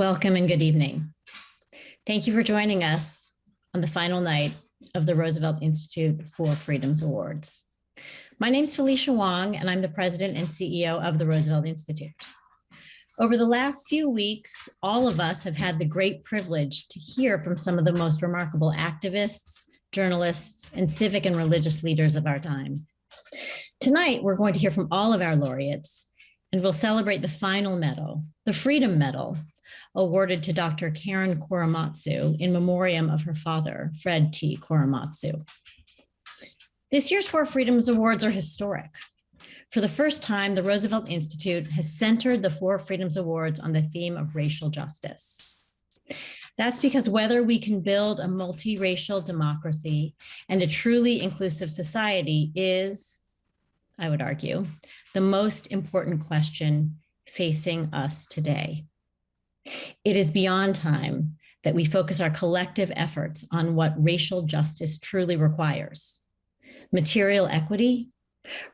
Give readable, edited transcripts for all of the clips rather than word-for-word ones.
Welcome and good evening. Thank you for joining us on the final night of the Roosevelt Institute for Freedoms Awards. My name is Felicia Wong, and I'm the president and CEO of the Roosevelt Institute. Over the last few weeks, all of us have had the great privilege to hear from some of the most remarkable activists, journalists, and civic and religious leaders of our time. Tonight, we're going to hear from all of our laureates, and we'll celebrate the final medal, the Freedom Medal, awarded to Dr. Karen Korematsu in memoriam of her father, Fred T. Korematsu. This year's Four Freedoms Awards are historic. For the first time, the Roosevelt Institute has centered the Four Freedoms Awards on the theme of racial justice. That's because whether we can build a multiracial democracy and a truly inclusive society is, I would argue, the most important question facing us today. It is beyond time that we focus our collective efforts on what racial justice truly requires: material equity,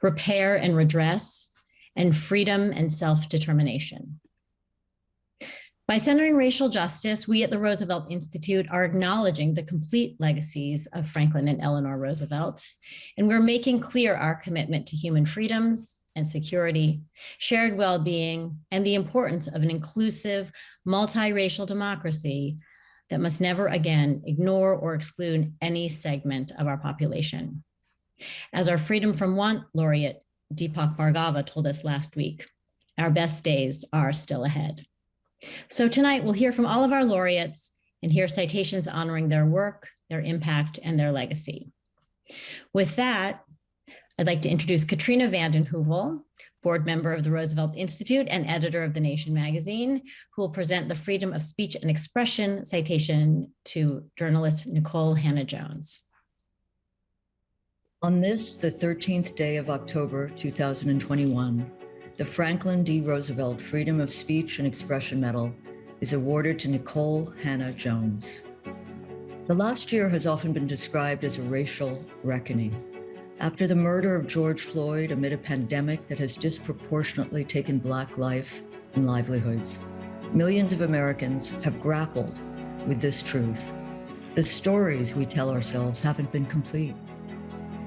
repair and redress, and freedom and self-determination. By centering racial justice, we at the Roosevelt Institute are acknowledging the complete legacies of Franklin and Eleanor Roosevelt, and we're making clear our commitment to human freedoms and security, shared well-being, and the importance of an inclusive, multiracial democracy that must never again ignore or exclude any segment of our population. As our Freedom from Want laureate, Deepak Bhargava, told us last week, our best days are still ahead. So tonight we'll hear from all of our laureates and hear citations honoring their work, their impact, and their legacy. With that, I'd like to introduce Katrina vanden Heuvel, board member of the Roosevelt Institute and editor of The Nation magazine, who will present the Freedom of Speech and Expression citation to journalist Nicole Hannah-Jones. On this, the 13th day of October, 2021, the Franklin D. Roosevelt Freedom of Speech and Expression Medal is awarded to Nicole Hannah-Jones. The last year has often been described as a racial reckoning. After the murder of George Floyd amid a pandemic that has disproportionately taken Black life and livelihoods, millions of Americans have grappled with this truth. The stories we tell ourselves haven't been complete.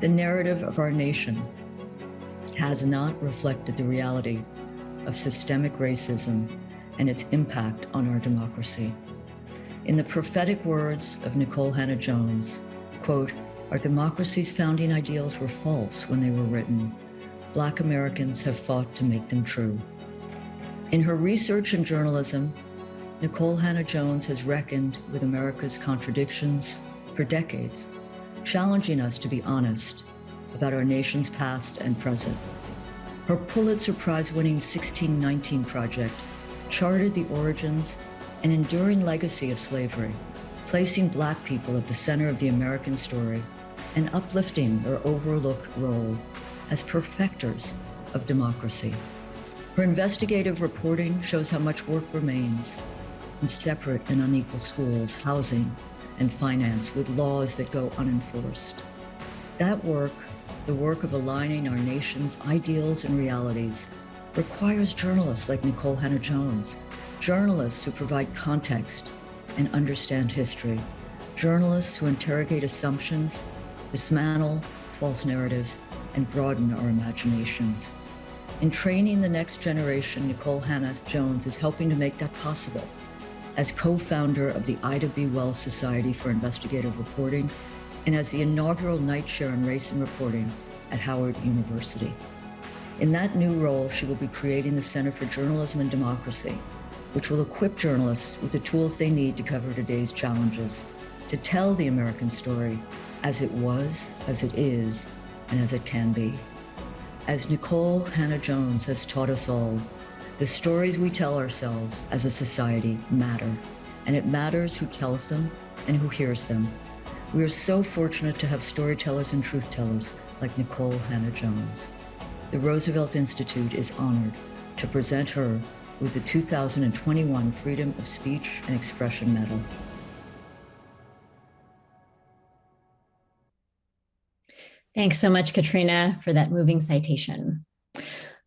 The narrative of our nation has not reflected the reality of systemic racism and its impact on our democracy. In the prophetic words of Nicole Hannah-Jones, quote, "Our democracy's founding ideals were false when they were written. Black Americans have fought to make them true." In her research and journalism, Nicole Hannah-Jones has reckoned with America's contradictions for decades, challenging us to be honest about our nation's past and present. Her Pulitzer Prize-winning 1619 Project charted the origins and enduring legacy of slavery, placing Black people at the center of the American story and uplifting their overlooked role as perfecters of democracy. Her investigative reporting shows how much work remains in separate and unequal schools, housing, and finance, with laws that go unenforced. That work, the work of aligning our nation's ideals and realities, requires journalists like Nicole Hannah-Jones, journalists who provide context and understand history, journalists who interrogate assumptions, dismantle false narratives, and broaden our imaginations. In training the next generation, Nicole Hannah-Jones is helping to make that possible as co-founder of the Ida B. Wells Society for Investigative Reporting and as the inaugural Night Chair on Race and Reporting at Howard University. In that new role, she will be creating the Center for Journalism and Democracy, which will equip journalists with the tools they need to cover today's challenges, to tell the American story as it was, as it is, and as it can be. As Nicole Hannah-Jones has taught us all, the stories we tell ourselves as a society matter, and it matters who tells them and who hears them. We are so fortunate to have storytellers and truth tellers like Nicole Hannah-Jones. The Roosevelt Institute is honored to present her with the 2021 Freedom of Speech and Expression Medal. Thanks so much, Katrina, for that moving citation.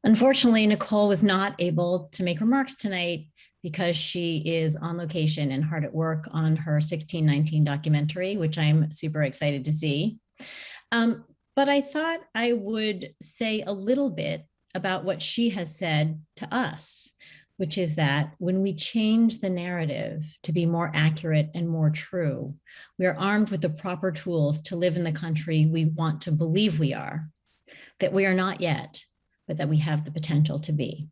Unfortunately, Nicole was not able to make remarks tonight because she is on location and hard at work on her 1619 documentary, which I'm super excited to see. But I thought I would say a little bit about what she has said to us, which is that when we change the narrative to be more accurate and more true, we are armed with the proper tools to live in the country we want to believe we are, that we are not yet, but that we have the potential to be.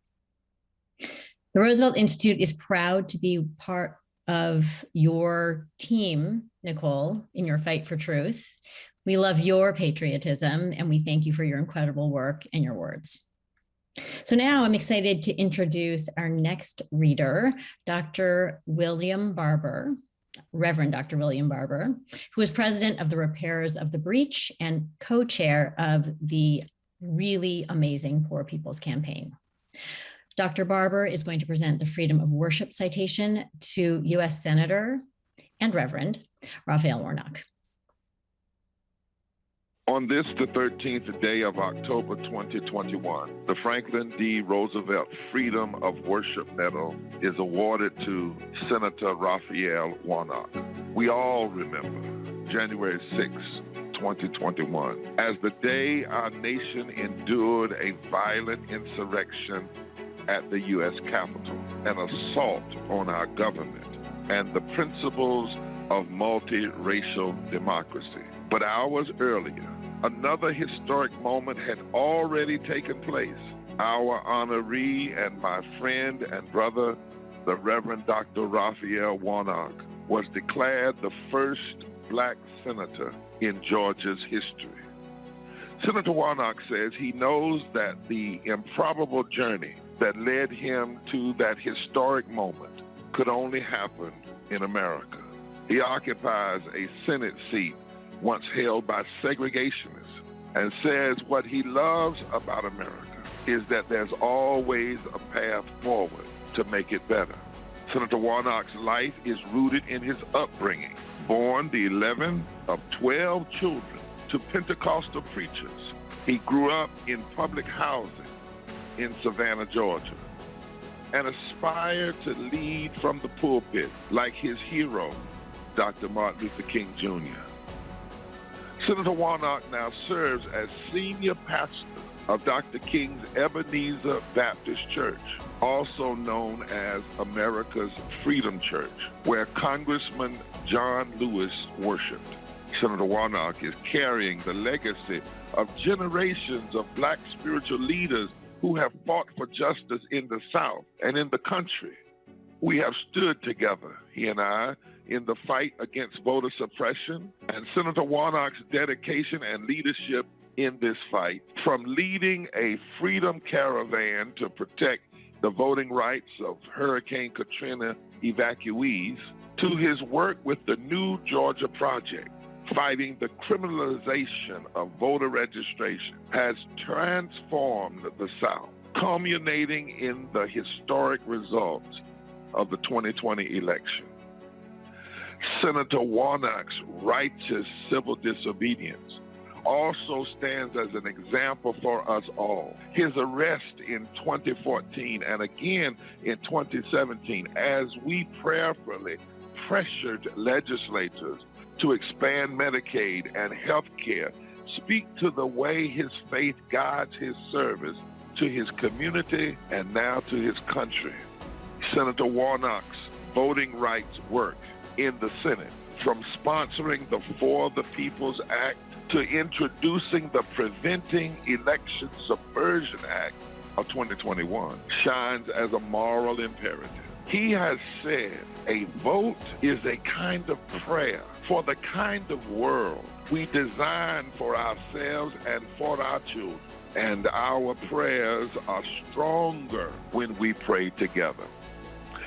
The Roosevelt Institute is proud to be part of your team, Nicole, in your fight for truth. We love your patriotism, and we thank you for your incredible work and your words. So now I'm excited to introduce our next reader, Dr. William Barber, Reverend Dr. William Barber, who is president of the Repairers of the Breach and co-chair of the really amazing Poor People's Campaign. Dr. Barber is going to present the Freedom of Worship citation to U.S. Senator and Reverend Raphael Warnock. On this, the 13th day of October 2021, the Franklin D. Roosevelt Freedom of Worship Medal is awarded to Senator Raphael Warnock. We all remember January 6, 2021, as the day our nation endured a violent insurrection at the U.S. Capitol, an assault on our government and the principles of multiracial democracy. But hours earlier, another historic moment had already taken place. Our honoree and my friend and brother, the Reverend Dr. Raphael Warnock, was declared the first Black senator in Georgia's history. Senator Warnock says he knows that the improbable journey that led him to that historic moment could only happen in America. He occupies a Senate seat once held by segregationists, and says what he loves about America is that there's always a path forward to make it better. Senator Warnock's life is rooted in his upbringing. Born the 11th of 12 children to Pentecostal preachers, he grew up in public housing in Savannah, Georgia, and aspired to lead from the pulpit like his hero, Dr. Martin Luther King Jr. Senator Warnock now serves as senior pastor of Dr. King's Ebenezer Baptist Church, also known as America's Freedom Church, where Congressman John Lewis worshiped. Senator Warnock is carrying the legacy of generations of Black spiritual leaders who have fought for justice in the South and in the country. We have stood together, he and I, in the fight against voter suppression, and Senator Warnock's dedication and leadership in this fight, from leading a freedom caravan to protect the voting rights of Hurricane Katrina evacuees, to his work with the New Georgia Project, fighting the criminalization of voter registration, has transformed the South, culminating in the historic results of the 2020 election. Senator Warnock's righteous civil disobedience also stands as an example for us all. His arrest in 2014 and again in 2017, as we prayerfully pressured legislators to expand Medicaid and health care, speak to the way his faith guides his service to his community and now to his country. Senator Warnock's voting rights work in the Senate, from sponsoring the For the People's Act to introducing the Preventing Election Subversion Act of 2021, shines as a moral imperative. He has said a vote is a kind of prayer for the kind of world we design for ourselves and for our children. And our prayers are stronger when we pray together.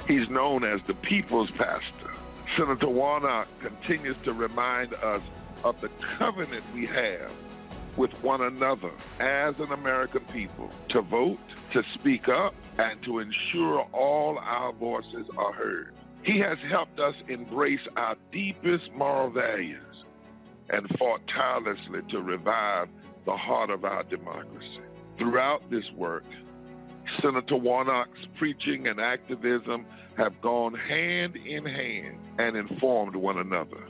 He's known as the people's pastor. Senator Warnock continues to remind us of the covenant we have with one another as an American people, to vote, to speak up, and to ensure all our voices are heard. He has helped us embrace our deepest moral values and fought tirelessly to revive the heart of our democracy. Throughout this work, Senator Warnock's preaching and activism have gone hand in hand and informed one another.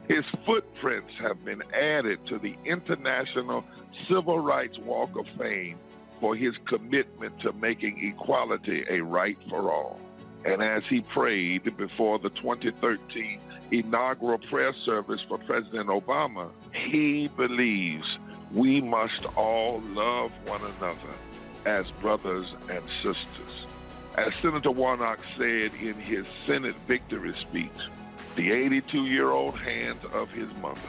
His footprints have been added to the International Civil Rights Walk of Fame for his commitment to making equality a right for all. And as he prayed before the 2013 inaugural prayer service for President Obama, he believes we must all love one another as brothers and sisters. As Senator Warnock said in his Senate victory speech, the 82-year-old hands of his mother,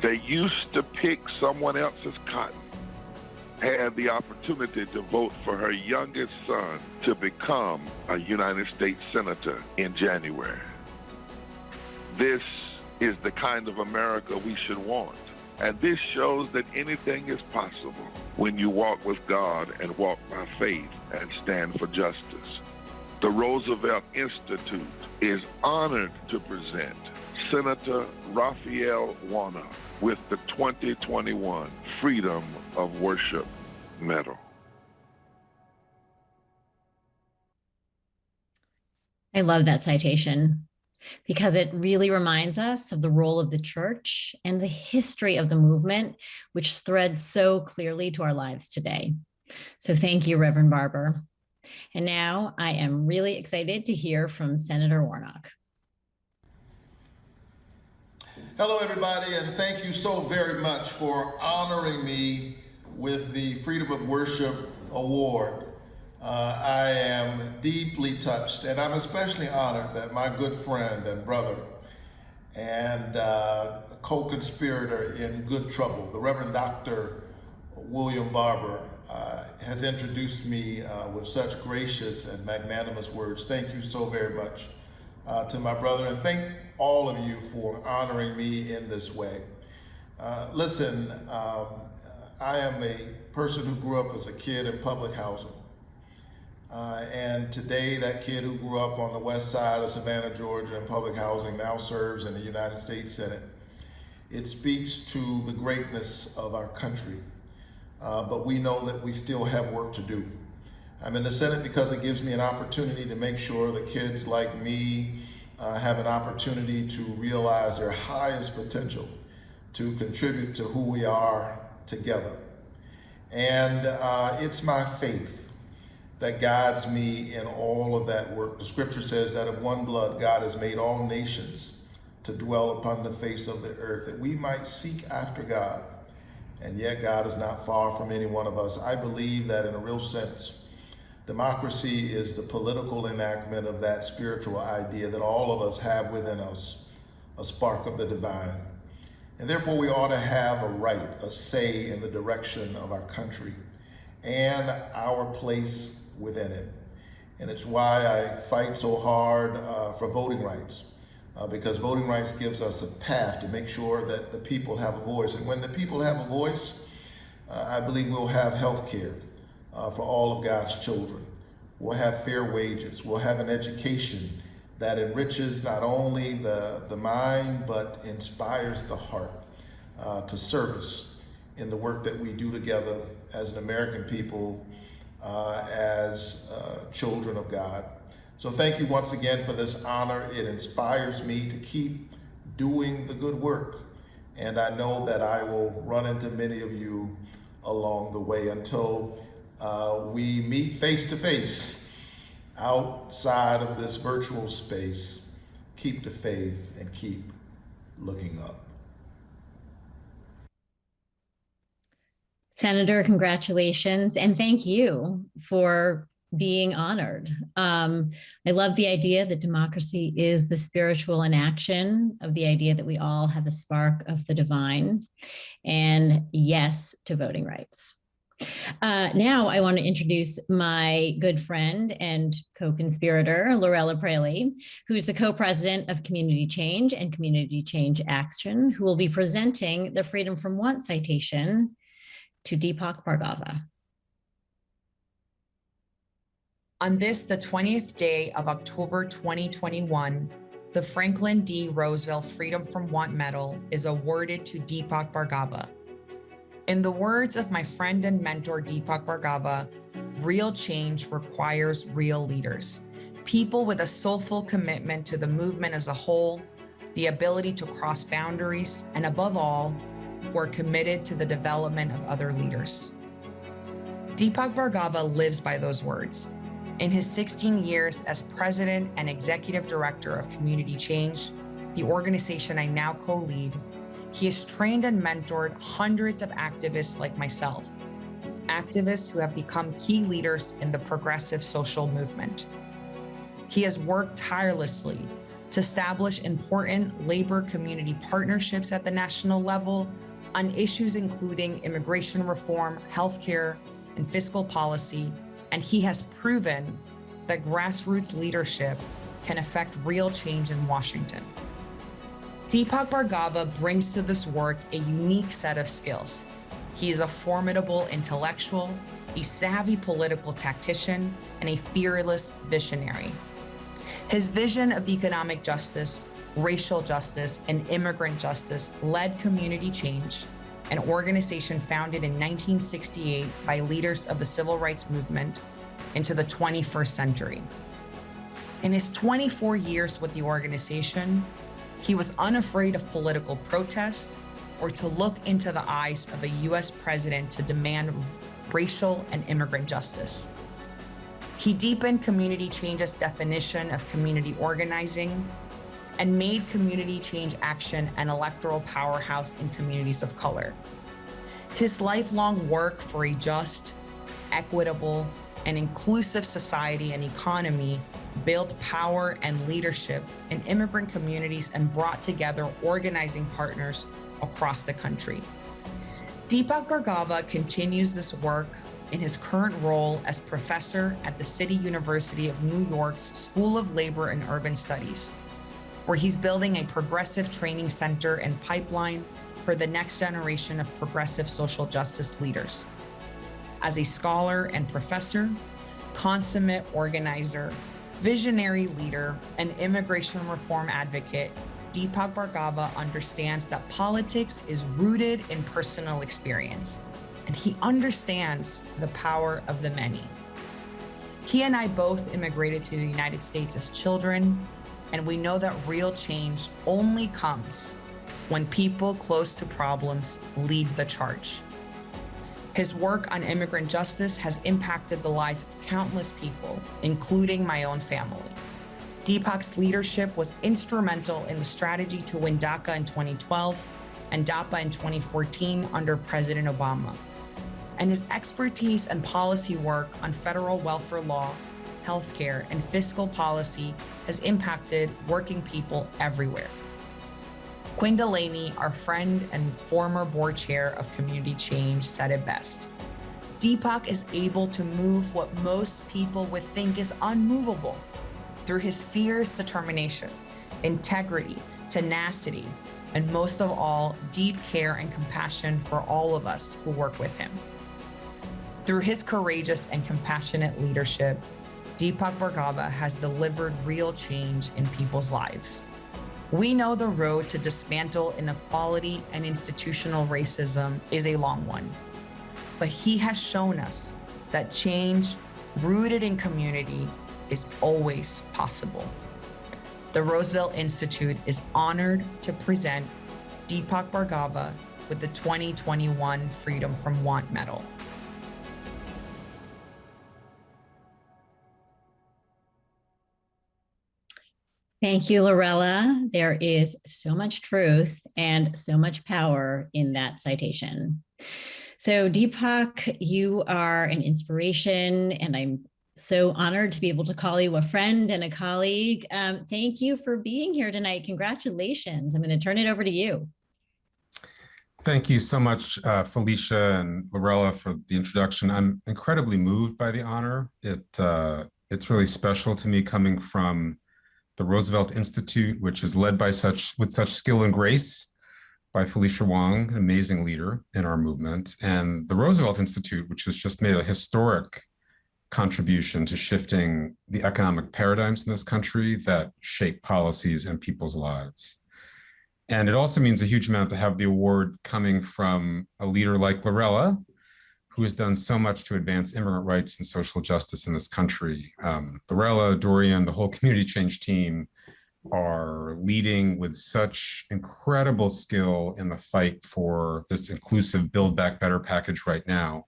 they used to pick someone else's cotton, had the opportunity to vote for her youngest son to become a United States Senator in January. This is the kind of America we should want. And this shows that anything is possible when you walk with God and walk by faith and stand for justice. The Roosevelt Institute is honored to present Senator Raphael Warnock with the 2021 Freedom of Worship Medal. I love that citation because it really reminds us of the role of the church and the history of the movement, which threads so clearly to our lives today. So thank you, Reverend Barber. And now I am really excited to hear from Senator Warnock. Hello, everybody, and thank you so very much for honoring me with the Freedom of Worship Award. I am deeply touched, and I'm especially honored that my good friend and brother and co-conspirator in good trouble, the Reverend Dr. William Barber, has introduced me with such gracious and magnanimous words. Thank you so very much to my brother, and thank all of you for honoring me in this way. Listen, I am a person who grew up as a kid in public housing. And today, that kid who grew up on the west side of Savannah, Georgia, in public housing now serves in the United States Senate. It speaks to the greatness of our country, but we know that we still have work to do. I'm in the Senate because it gives me an opportunity to make sure that kids like me have an opportunity to realize their highest potential to contribute to who we are together. And it's my faith that guides me in all of that work. The scripture says that of one blood God has made all nations to dwell upon the face of the earth, that we might seek after God. And yet God is not far from any one of us. I believe that in a real sense, democracy is the political enactment of that spiritual idea that all of us have within us, a spark of the divine. And therefore we ought to have a right, a say in the direction of our country and our place within it. And it's why I fight so hard for voting rights, because voting rights gives us a path to make sure that the people have a voice. And when the people have a voice, I believe we'll have health care for all of God's children. We'll have fair wages. We'll have an education that enriches not only the mind, but inspires the heart to service in the work that we do together as an American people, as children of God. So thank you once again for this honor. It inspires me to keep doing the good work. And I know that I will run into many of you along the way until we meet face to face outside of this virtual space. Keep the faith and keep looking up. Senator, congratulations, and thank you for being honored. I love the idea that democracy is the spiritual inaction of the idea that we all have a spark of the divine, and yes to voting rights. Now I want to introduce my good friend and co-conspirator, Lorella Praley, who's the co-president of Community Change and Community Change Action, who will be presenting the Freedom from Want citation to Deepak Bhargava. On this, the 20th day of October 2021, the Franklin D. Roosevelt Freedom from Want Medal is awarded to Deepak Bhargava. In the words of my friend and mentor Deepak Bhargava, real change requires real leaders. people with a soulful commitment to the movement as a whole, the ability to cross boundaries, and above all, who are committed to the development of other leaders. Deepak Bhargava lives by those words. In his 16 years as president and executive director of Community Change, the organization I now co-lead, he has trained and mentored hundreds of activists like myself, activists who have become key leaders in the progressive social movement. He has worked tirelessly to establish important labor community partnerships at the national level on issues including immigration reform, healthcare, and fiscal policy, and he has proven that grassroots leadership can affect real change in Washington. Deepak Bhargava brings to this work a unique set of skills. He is a formidable intellectual, a savvy political tactician, and a fearless visionary. His vision of economic justice, racial justice, and immigrant justice led Community Change, an organization founded in 1968 by leaders of the civil rights movement, into the 21st century. In his 24 years with the organization, he was unafraid of political protest or to look into the eyes of a US president to demand racial and immigrant justice. He deepened Community Change's definition of community organizing and made community change action an electoral powerhouse in communities of color. His lifelong work for a just, equitable, and inclusive society and economy built power and leadership in immigrant communities and brought together organizing partners across the country. Deepak Bhargava continues this work in his current role as professor at the City University of New York's School of Labor and Urban Studies, where he's building a progressive training center and pipeline for the next generation of progressive social justice leaders. As a scholar and professor, consummate organizer, visionary leader, and immigration reform advocate, Deepak Bhargava understands that politics is rooted in personal experience, and he understands the power of the many. He and I both immigrated to the United States as children, and we know that real change only comes when people close to problems lead the charge. His work on immigrant justice has impacted the lives of countless people, including my own family. Deepak's leadership was instrumental in the strategy to win DACA in 2012 and DAPA in 2014 under President Obama. And his expertise and policy work on federal welfare law, healthcare, and fiscal policy has impacted working people everywhere. Quinn Delaney, our friend and former board chair of Community Change, said it best. Deepak is able to move what most people would think is unmovable through his fierce determination, integrity, tenacity, and most of all, deep care and compassion for all of us who work with him. Through his courageous and compassionate leadership, Deepak Bhargava has delivered real change in people's lives. We know the road to dismantle inequality and institutional racism is a long one, but he has shown us that change rooted in community is always possible. The Roosevelt Institute is honored to present Deepak Bhargava with the 2021 Freedom from Want Medal. Thank you, Lorella. There is so much truth and so much power in that citation. So Deepak, you are an inspiration, and I'm so honored to be able to call you a friend and a colleague. Thank you for being here tonight. Congratulations. I'm going to turn it over to you. Thank you so much, Felicia and Lorella, for the introduction. I'm incredibly moved by the honor. It's really special to me, coming from the Roosevelt Institute, which is led by with such skill and grace by Felicia Wong, an amazing leader in our movement, and the Roosevelt Institute, which has just made a historic contribution to shifting the economic paradigms in this country that shape policies and people's lives. And it also means a huge amount to have the award coming from a leader like Lorella, who has done so much to advance immigrant rights and social justice in this country. Lorella, Dorian, the whole community change team are leading with such incredible skill in the fight for this inclusive Build Back Better package right now.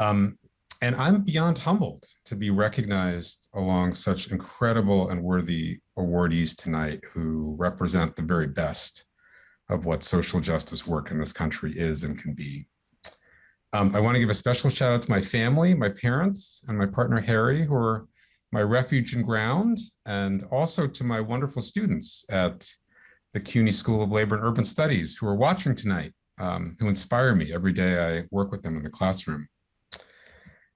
And I'm beyond humbled to be recognized along such incredible and worthy awardees tonight who represent the very best of what social justice work in this country is and can be. I want to give a special shout out to my family, my parents, and my partner, Harry, who are my refuge and ground, and also to my wonderful students at the CUNY School of Labor and Urban Studies who are watching tonight, who inspire me every day I work with them in the classroom.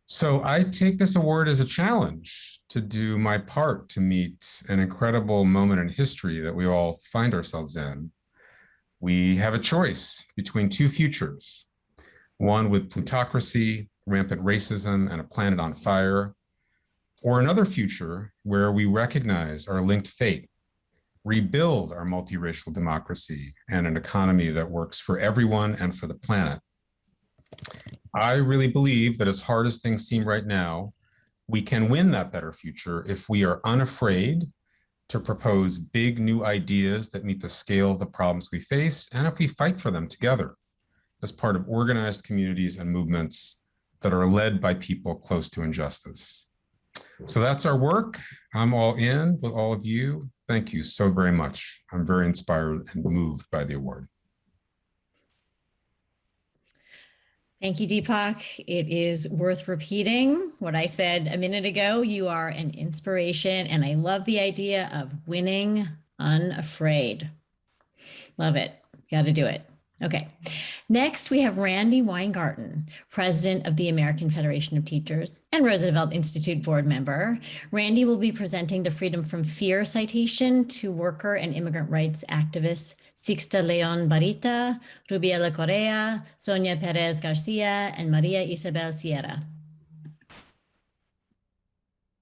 So I take this award as a challenge to do my part to meet an incredible moment in history that we all find ourselves in. We have a choice between two futures, one with plutocracy, rampant racism, and a planet on fire, or another future where we recognize our linked fate, rebuild our multiracial democracy and an economy that works for everyone and for the planet. I really believe that as hard as things seem right now, we can win that better future if we are unafraid to propose big new ideas that meet the scale of the problems we face, and if we fight for them together as part of organized communities and movements that are led by people close to injustice. So that's our work. I'm all in with all of you. Thank you so very much. I'm very inspired and moved by the award. Thank you, Deepak. It is worth repeating what I said a minute ago. You are an inspiration, and I love the idea of winning unafraid. Love it. Got to do it. Okay. Next, we have Randy Weingarten, president of the American Federation of Teachers and Roosevelt Institute board member. Randy will be presenting the Freedom from Fear citation to worker and immigrant rights activists Sixta Leon Barita, Rubiela Correa, Sonia Perez Garcia, and Maria Isabel Sierra.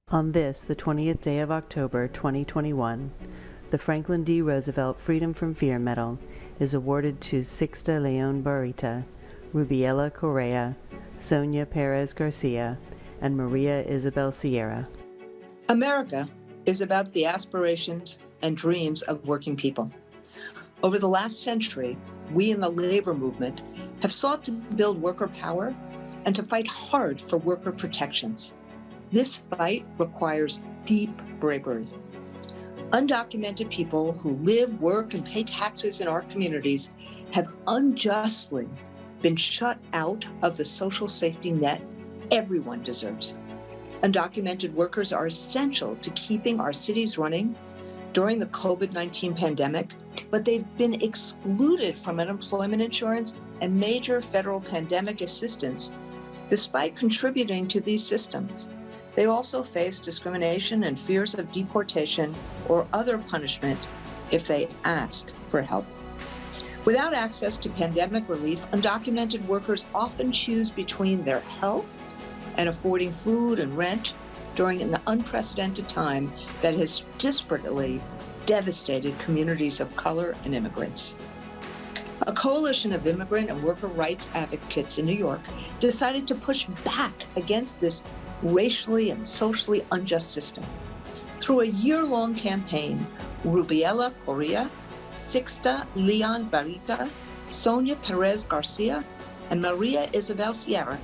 On this, the 20th day of October 2021, the Franklin D. Roosevelt Freedom from Fear Medal is awarded to Sixta Leon Barita, Rubiela Correa, Sonia Perez Garcia, and Maria Isabel Sierra. America is about the aspirations and dreams of working people. Over the last century, we in the labor movement have sought to build worker power and to fight hard for worker protections. This fight requires deep bravery. Undocumented people who live, work, and pay taxes in our communities have unjustly been shut out of the social safety net everyone deserves. Undocumented workers are essential to keeping our cities running during the COVID-19 pandemic, but they've been excluded from unemployment insurance and major federal pandemic assistance despite contributing to these systems. They also face discrimination and fears of deportation or other punishment if they ask for help. Without access to pandemic relief, undocumented workers often choose between their health and affording food and rent during an unprecedented time that has disparately devastated communities of color and immigrants. A coalition of immigrant and worker rights advocates in New York decided to push back against this racially and socially unjust system. Through a year-long campaign, Rubiela Correa, Sixta Leon Barita, Sonia Perez Garcia, and Maria Isabel Sierra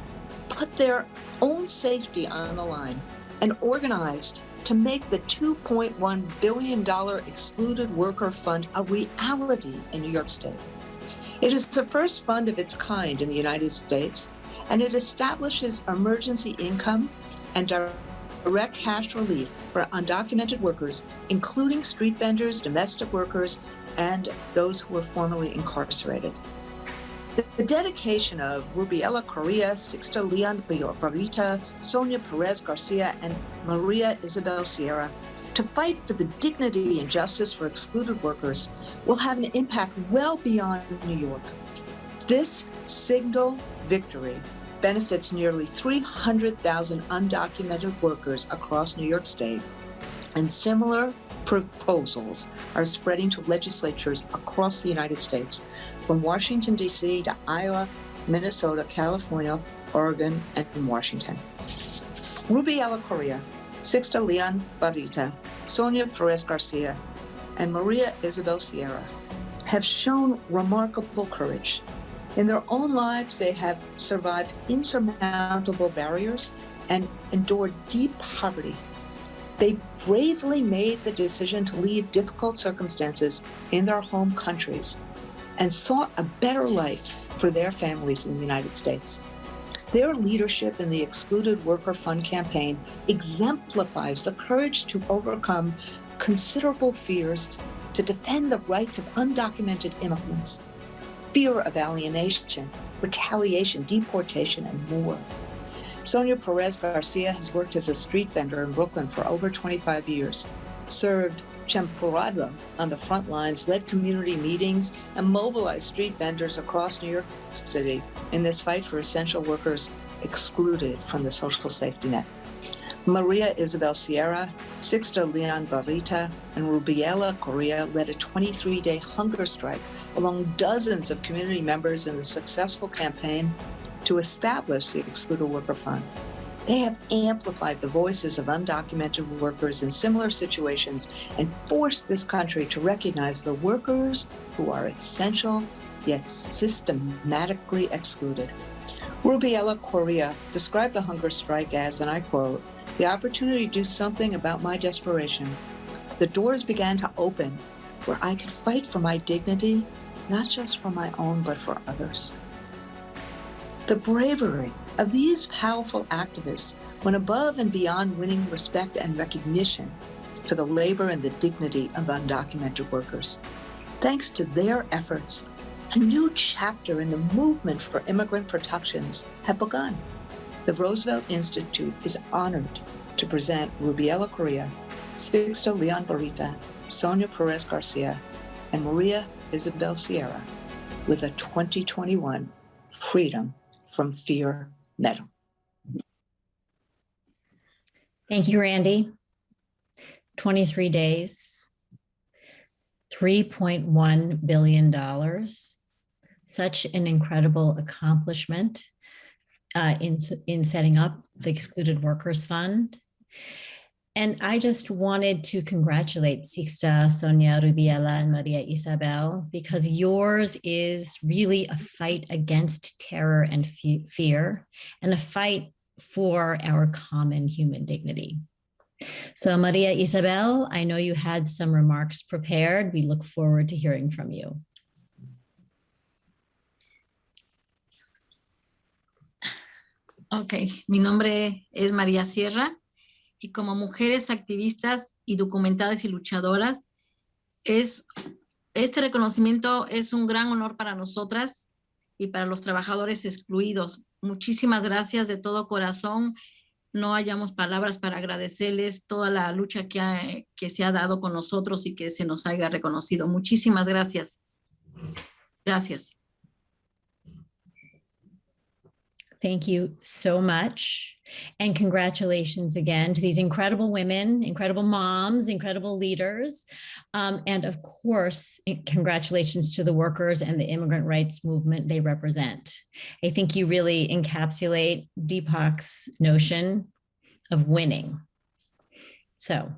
put their own safety on the line and organized to make the $2.1 billion excluded worker fund a reality in New York State. It is the first fund of its kind in the United States, and it establishes emergency income and direct cash relief for undocumented workers, including street vendors, domestic workers, and those who were formerly incarcerated. The dedication of Rubiela Correa, Sixta Leon Barita, Sonia Perez Garcia, and Maria Isabel Sierra to fight for the dignity and justice for excluded workers will have an impact well beyond New York. This single victory benefits nearly 300,000 undocumented workers across New York State, and similar proposals are spreading to legislatures across the United States, from Washington, D.C. to Iowa, Minnesota, California, Oregon, and Washington. Rubiela Correa, Sixta Leon Barrita, Sonia Perez Garcia, and Maria Isabel Sierra have shown remarkable courage. In their own lives, they have survived insurmountable barriers and endured deep poverty. They bravely made the decision to leave difficult circumstances in their home countries and sought a better life for their families in the United States. Their leadership in the Excluded Worker Fund campaign exemplifies the courage to overcome considerable fears to defend the rights of undocumented immigrants, fear of alienation, retaliation, deportation, and more. Sonia Perez Garcia has worked as a street vendor in Brooklyn for over 25 years, served champurrado on the front lines, led community meetings, and mobilized street vendors across New York City in this fight for essential workers excluded from the social safety net. Maria Isabel Sierra, Sixta Leon Barrita, and Rubiela Correa led a 23-day hunger strike along dozens of community members in the successful campaign to establish the Excluded Worker Fund. They have amplified the voices of undocumented workers in similar situations and forced this country to recognize the workers who are essential yet systematically excluded. Rubiela Correa described the hunger strike as, and I quote, "the opportunity to do something about my desperation. The doors began to open where I could fight for my dignity, not just for my own, but for others." The bravery of these powerful activists went above and beyond winning respect and recognition for the labor and the dignity of undocumented workers. Thanks to their efforts, a new chapter in the movement for immigrant protections have begun. The Roosevelt Institute is honored to present Rubiela Correa, Sixta Leon Barrita, Sonia Perez Garcia, and Maria Isabel Sierra with a 2021 Freedom from Fear Medal. Thank you, Randy. 23 days, $3.1 billion. Such an incredible accomplishment in setting up the Excluded Workers Fund. And I just wanted to congratulate Sixta, Sonia, Rubiela, and Maria Isabel, because yours is really a fight against terror and fear, and a fight for our common human dignity. So Maria Isabel, I know you had some remarks prepared. We look forward to hearing from you. Ok, mi nombre es María Sierra. Y como mujeres activistas y documentadas y luchadoras, este reconocimiento es un gran honor para nosotras y para los trabajadores excluidos. Muchísimas gracias de todo corazón. No hallamos palabras para agradecerles toda la lucha que se ha dado con nosotros y que se nos haya reconocido. Muchísimas gracias. Gracias. Thank you so much. And congratulations again to these incredible women, incredible moms, incredible leaders. And of course, congratulations to the workers and the immigrant rights movement they represent. I think you really encapsulate Deepak's notion of winning. So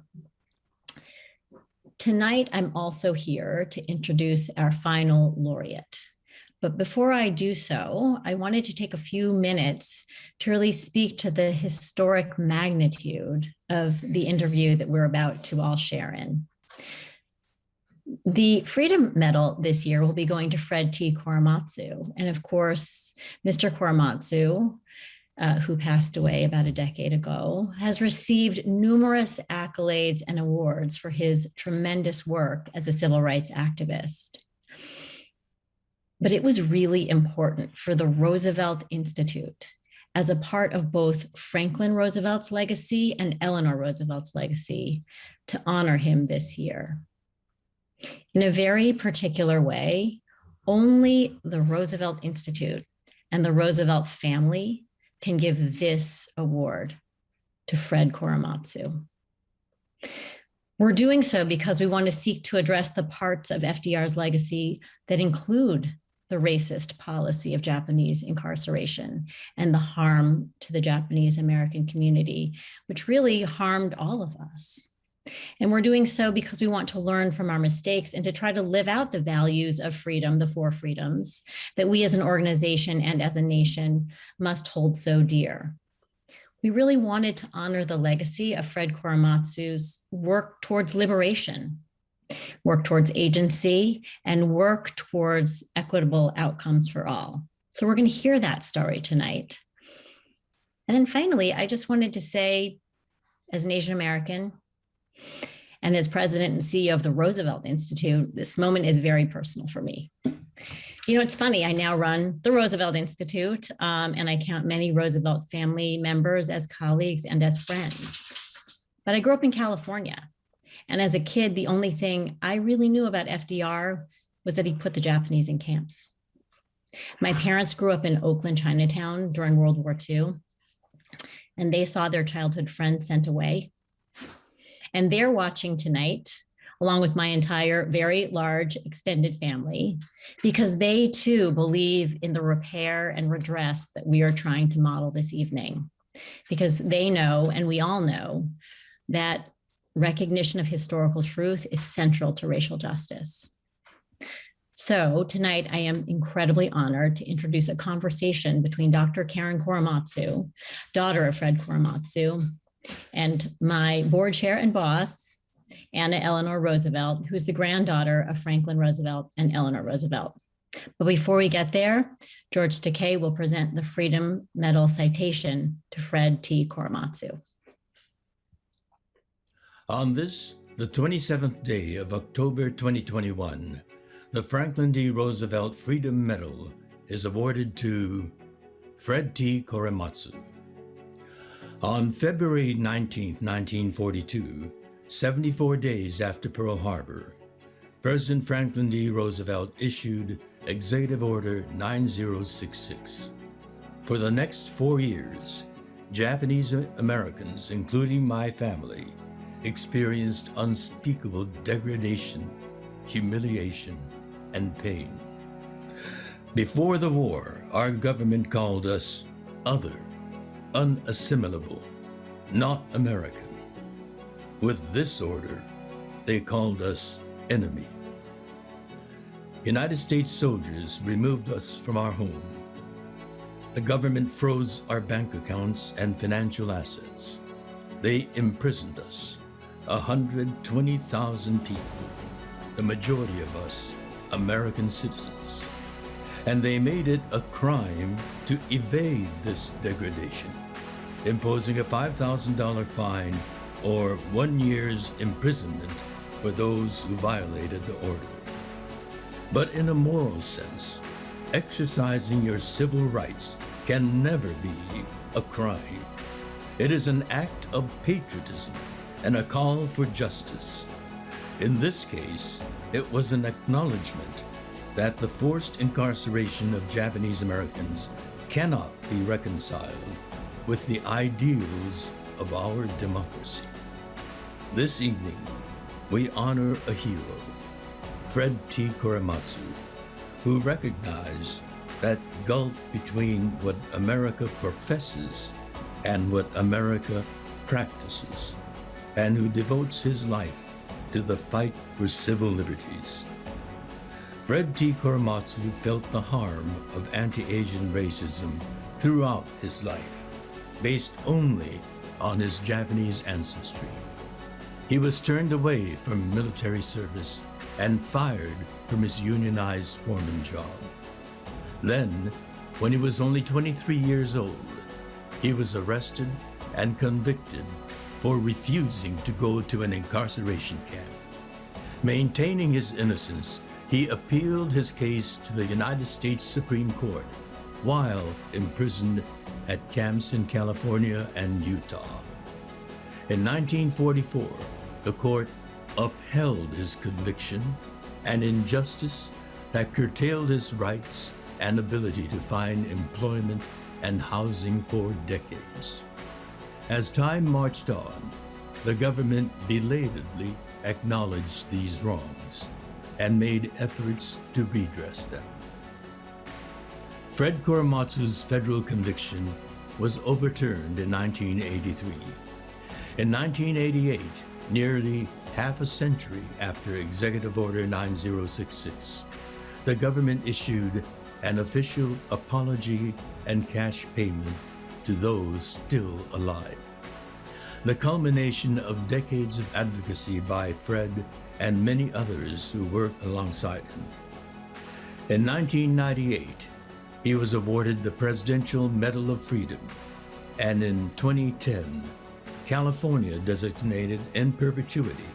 tonight, I'm also here to introduce our final laureate. But before I do so, I wanted to take a few minutes to really speak to the historic magnitude of the interview that we're about to all share in. The Freedom Medal this year will be going to Fred T. Korematsu. And of course, Mr. Korematsu, who passed away about a decade ago, has received numerous accolades and awards for his tremendous work as a civil rights activist. But it was really important for the Roosevelt Institute, as a part of both Franklin Roosevelt's legacy and Eleanor Roosevelt's legacy, to honor him this year. In a very particular way, only the Roosevelt Institute and the Roosevelt family can give this award to Fred Korematsu. We're doing so because we want to seek to address the parts of FDR's legacy that include the racist policy of Japanese incarceration and the harm to the Japanese American community, which really harmed all of us. And we're doing so because we want to learn from our mistakes and to try to live out the values of freedom, the four freedoms, that we as an organization and as a nation must hold so dear. We really wanted to honor the legacy of Fred Korematsu's work towards liberation, work towards agency, and work towards equitable outcomes for all. So we're going to hear that story tonight. And then finally, I just wanted to say, as an Asian American and as president and CEO of the Roosevelt Institute, this moment is very personal for me. You know, it's funny, I now run the Roosevelt Institute, and I count many Roosevelt family members as colleagues and as friends. But I grew up in California. And as a kid, the only thing I really knew about FDR was that he put the Japanese in camps. My parents grew up in Oakland, Chinatown during World War II, and they saw their childhood friends sent away. And they're watching tonight, along with my entire very large extended family, because they too believe in the repair and redress that we are trying to model this evening. Because they know, and we all know, that recognition of historical truth is central to racial justice. So tonight, I am incredibly honored to introduce a conversation between Dr. Karen Korematsu, daughter of Fred Korematsu, and my board chair and boss, Anna Eleanor Roosevelt, who's the granddaughter of Franklin Roosevelt and Eleanor Roosevelt. But before we get there, George Takei will present the Freedom Medal citation to Fred T. Korematsu. On this, the 27th day of October 2021, the Franklin D. Roosevelt Freedom Medal is awarded to Fred T. Korematsu. On February 19, 1942, 74 days after Pearl Harbor, President Franklin D. Roosevelt issued Executive Order 9066. For the next 4 years, Japanese Americans, including my family, experienced unspeakable degradation, humiliation, and pain. Before the war, our government called us other, unassimilable, not American. With this order, they called us enemy. United States soldiers removed us from our home. The government froze our bank accounts and financial assets. They imprisoned us, 120,000 people, the majority of us American citizens. And they made it a crime to evade this degradation, imposing a $5,000 fine or 1 year's imprisonment for those who violated the order. But in a moral sense, exercising your civil rights can never be a crime. It is an act of patriotism and a call for justice. In this case, it was an acknowledgement that the forced incarceration of Japanese Americans cannot be reconciled with the ideals of our democracy. This evening, we honor a hero, Fred T. Korematsu, who recognized that gulf between what America professes and what America practices, and who devotes his life to the fight for civil liberties. Fred T. Korematsu felt the harm of anti-Asian racism throughout his life, based only on his Japanese ancestry. He was turned away from military service and fired from his unionized foreman job. Then, when he was only 23 years old, he was arrested and convicted for refusing to go to an incarceration camp. Maintaining his innocence, he appealed his case to the United States Supreme Court while imprisoned at camps in California and Utah. In 1944, the court upheld his conviction, an injustice that curtailed his rights and ability to find employment and housing for decades. As time marched on, the government belatedly acknowledged these wrongs and made efforts to redress them. Fred Korematsu's federal conviction was overturned in 1983. In 1988, nearly half a century after Executive Order 9066, the government issued an official apology and cash payment to those still alive. The culmination of decades of advocacy by Fred and many others who worked alongside him. In 1998, he was awarded the Presidential Medal of Freedom, and in 2010, California designated in perpetuity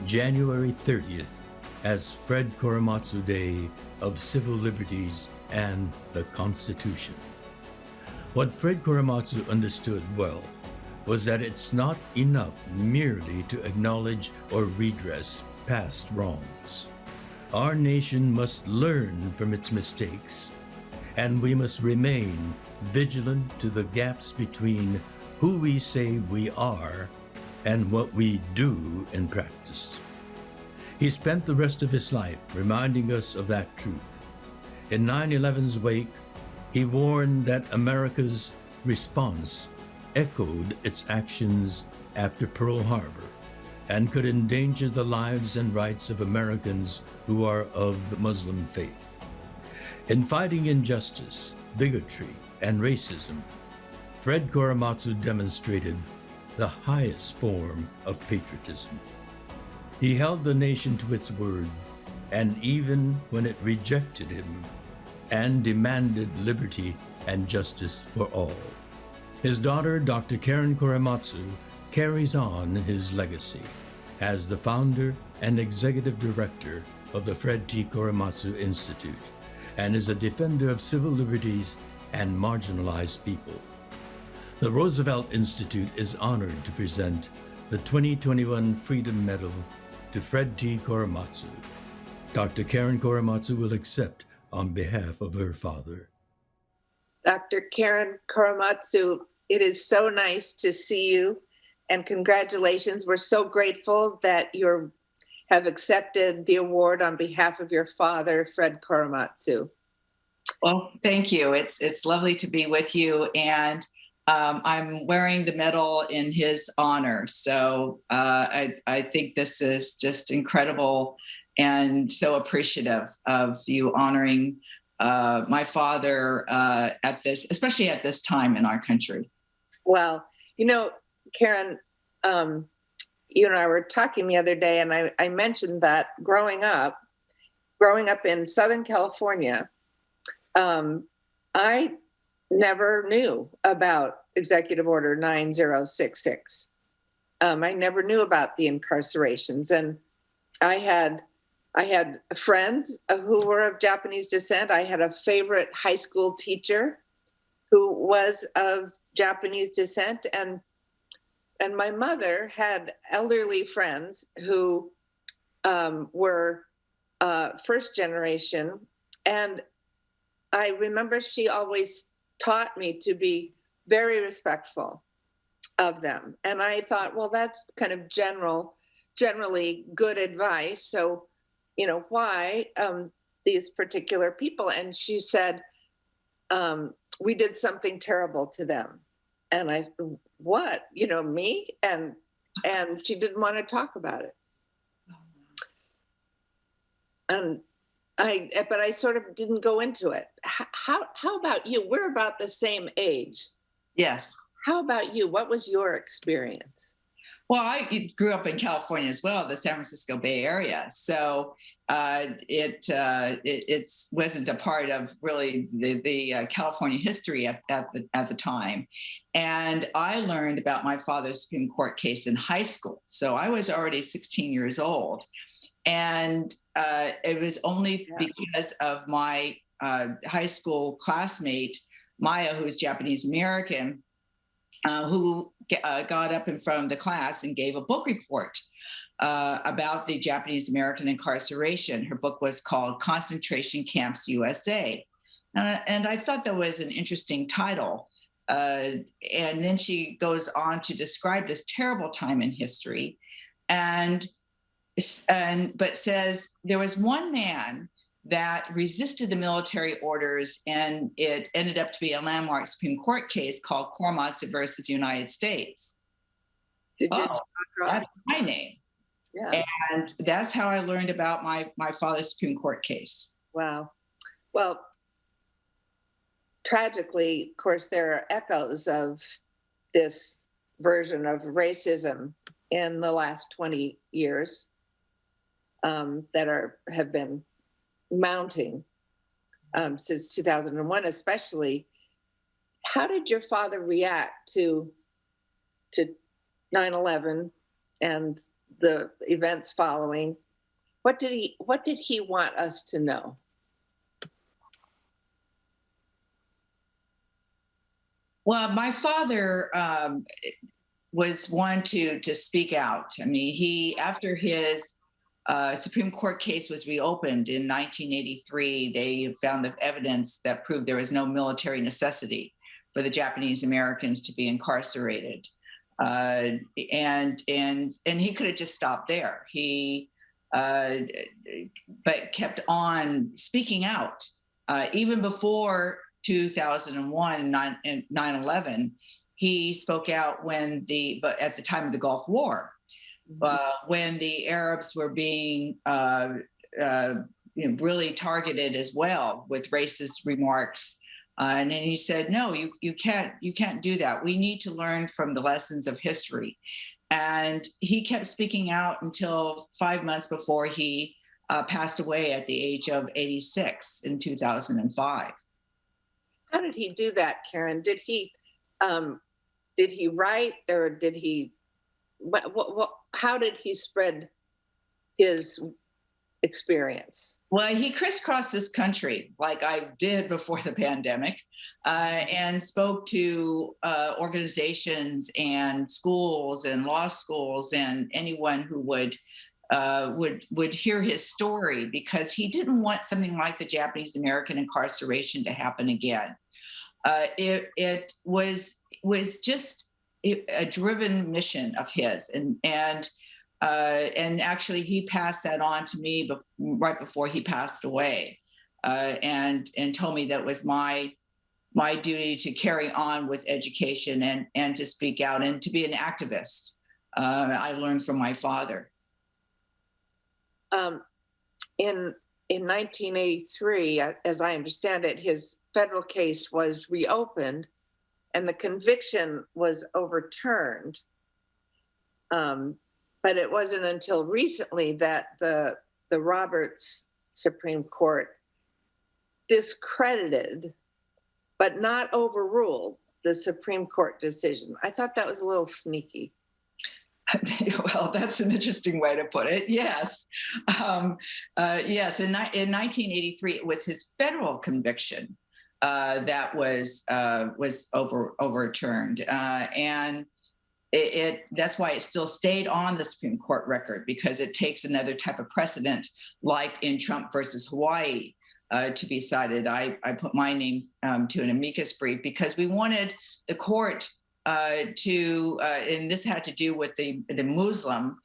January 30th as Fred Korematsu Day of Civil Liberties and the Constitution. What Fred Korematsu understood well was that it's not enough merely to acknowledge or redress past wrongs. Our nation must learn from its mistakes, and we must remain vigilant to the gaps between who we say we are and what we do in practice. He spent the rest of his life reminding us of that truth. In 9/11's wake, he warned that America's response echoed its actions after Pearl Harbor and could endanger the lives and rights of Americans who are of the Muslim faith. In fighting injustice, bigotry, and racism, Fred Korematsu demonstrated the highest form of patriotism. He held the nation to its word, and even when it rejected him, and demanded liberty and justice for all. His daughter, Dr. Karen Korematsu, carries on his legacy as the founder and executive director of the Fred T. Korematsu Institute, and is a defender of civil liberties and marginalized people. The Roosevelt Institute is honored to present the 2021 Freedom Medal to Fred T. Korematsu. Dr. Karen Korematsu will accept on behalf of her father. Dr. Karen Korematsu, it is so nice to see you, and congratulations. We're so grateful that you have accepted the award on behalf of your father, Fred Korematsu. Well, thank you. It's lovely to be with you, and I'm wearing the medal in his honor. So I think this is just incredible and so appreciative of you honoring my father especially at this time in our country. Well, Karen, you and I were talking the other day, and I mentioned that growing up in Southern California, I never knew about Executive Order 9066. I never knew about the incarcerations, and I had friends who were of Japanese descent. I had a favorite high school teacher who was of Japanese descent, and my mother had elderly friends who were first generation, and I remember she always taught me to be very respectful of them. And I thought, well, that's kind of generally good advice. So, why these particular people? And she said, we did something terrible to them. And I, what? Me? And she didn't want to talk about it. But I sort of didn't go into it. How about you? We're about the same age. Yes. How about you? What was your experience? Well, I grew up in California as well, the San Francisco Bay Area. So it wasn't a part of really the California history at the time. And I learned about my father's Supreme Court case in high school. So I was already 16 years old. And it was only because of my high school classmate, Maya, who was Japanese American, who got up in front of the class and gave a book report about the Japanese American incarceration. Her book was called Concentration Camps USA. And I thought that was an interesting title. And then she goes on to describe this terrible time in history, but says there was one man that resisted the military orders, and it ended up to be a landmark Supreme Court case called Korematsu versus United States. That's my name. Yeah. And that's how I learned about my father's Supreme Court case. Wow. Well, tragically, of course, there are echoes of this version of racism in the last 20 years that have been mounting since 2001, especially. How did your father react to 9/11 and the events following? What did he want us to know? Well, my father was one to speak out. I mean, after his Supreme Court case was reopened in 1983, they found the evidence that proved there was no military necessity for the Japanese Americans to be incarcerated, and he could have just stopped there. But kept on speaking out even before 2001 and 9/11. He spoke out but at the time of the Gulf War, when the Arabs were being really targeted as well with racist remarks. And then he said, no, you can't do that. We need to learn from the lessons of history. And he kept speaking out until 5 months before he passed away at the age of 86 in 2005. How did he do that, Karen? Did he write, or did he? How did he spread his experience? Well, he crisscrossed this country like I did before the pandemic, and spoke to organizations and schools and law schools and anyone who would hear his story, because he didn't want something like the Japanese American incarceration to happen again. It was just a driven mission of his, and actually he passed that on to me right before he passed away, and told me that was my duty to carry on with education and to speak out and to be an activist. I learned from my father. In 1983, as I understand it, his federal case was reopened and the conviction was overturned. But it wasn't until recently that the Roberts Supreme Court discredited, but not overruled, the Supreme Court decision. I thought that was a little sneaky. Well, that's an interesting way to put it. Yes. Yes. In 1983, it was his federal conviction that was overturned. And that's why it still stayed on the Supreme Court record, because it takes another type of precedent, like in Trump versus Hawaii, to be cited. I put my name to an amicus brief because we wanted the court and this had to do with the Muslim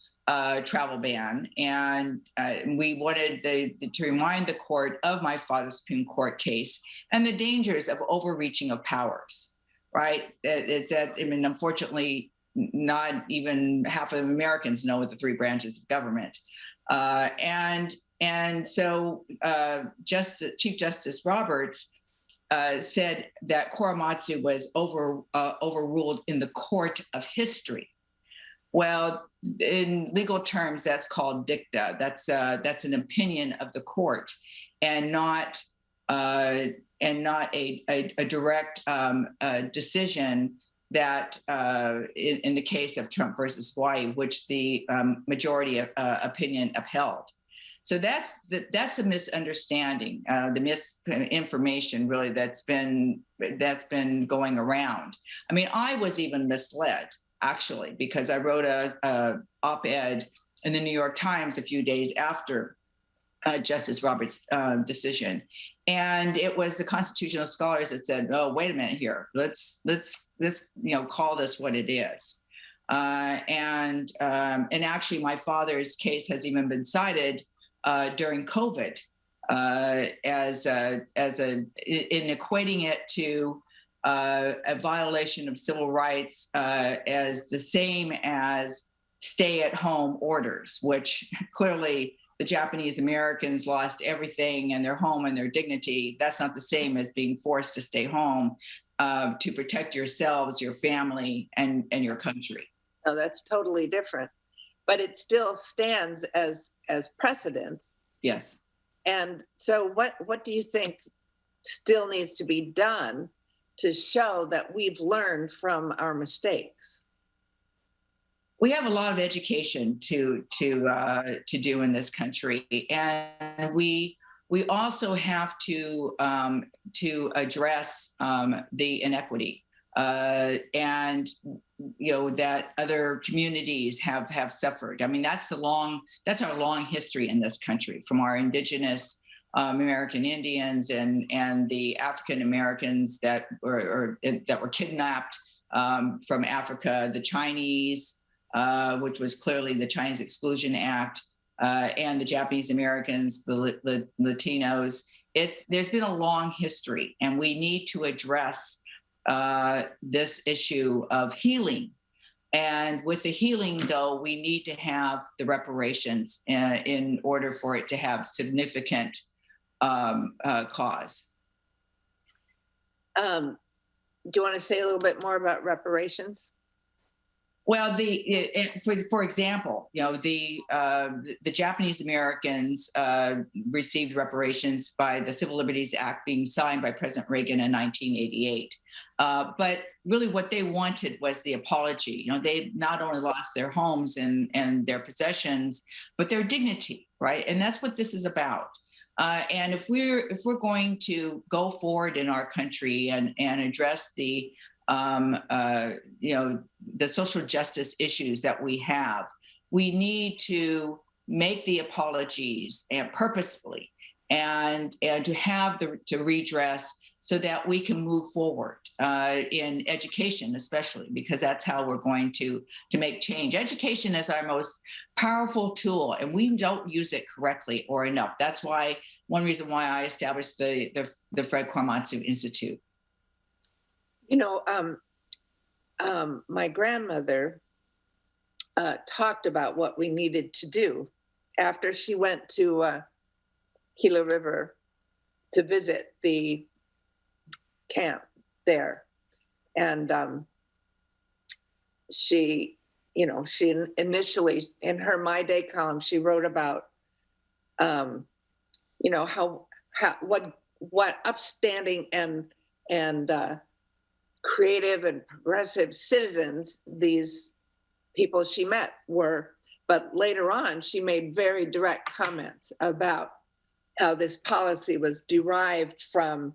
travel ban, and we wanted to remind the court of my father's Supreme Court case and the dangers of overreaching of powers. Right? Unfortunately, not even half of Americans know what the three branches of government, and so Chief Justice Roberts said that Korematsu was overruled in the court of history. Well, in legal terms, that's called dicta. That's an opinion of the court, and not a direct decision that in the case of Trump versus Hawaii, which the majority opinion upheld. So that's a misunderstanding, the misinformation really that's been going around. I mean, I was even misled, actually, because I wrote a op-ed in the New York Times a few days after Justice Roberts' decision, and it was the constitutional scholars that said, "Oh, wait a minute here. Let's call this what it is." And actually, my father's case has even been cited during COVID equating it to a violation of civil rights as the same as stay-at-home orders, which clearly the Japanese Americans lost everything and their home and their dignity. That's not the same as being forced to stay home to protect yourselves, your family, and your country. No, that's totally different. But it still stands as precedent. Yes. And so what do you think still needs to be done to show that we've learned from our mistakes? We have a lot of education to do in this country, and we also have to address the inequity and that other communities have suffered. I mean, that's our long history in this country, from our indigenous American Indians and the African Americans that were kidnapped from Africa, the Chinese, which was clearly the Chinese Exclusion Act, and the Japanese Americans, the Latinos. There's been a long history, and we need to address this issue of healing. And with the healing, though, we need to have the reparations in order for it to have significant cause. Do you want to say a little bit more about reparations? Well, for example, the Japanese Americans received reparations by the Civil Liberties Act being signed by President Reagan in 1988. But really what they wanted was the apology. They not only lost their homes and their possessions, but their dignity, right? And that's what this is about. And if we're going to go forward in our country and address the social justice issues that we have, we need to make the apologies and purposefully and to have to redress so that we can move forward in education, especially, because that's how we're going to make change. Education is our most powerful tool, and we don't use it correctly or enough. That's one reason why I established the Fred Korematsu Institute. My grandmother talked about what we needed to do after she went to Gila River to visit the camp there. And she initially, in her My Day column, she wrote about, what upstanding and creative and progressive citizens these people she met were. But later on, she made very direct comments about how this policy was derived from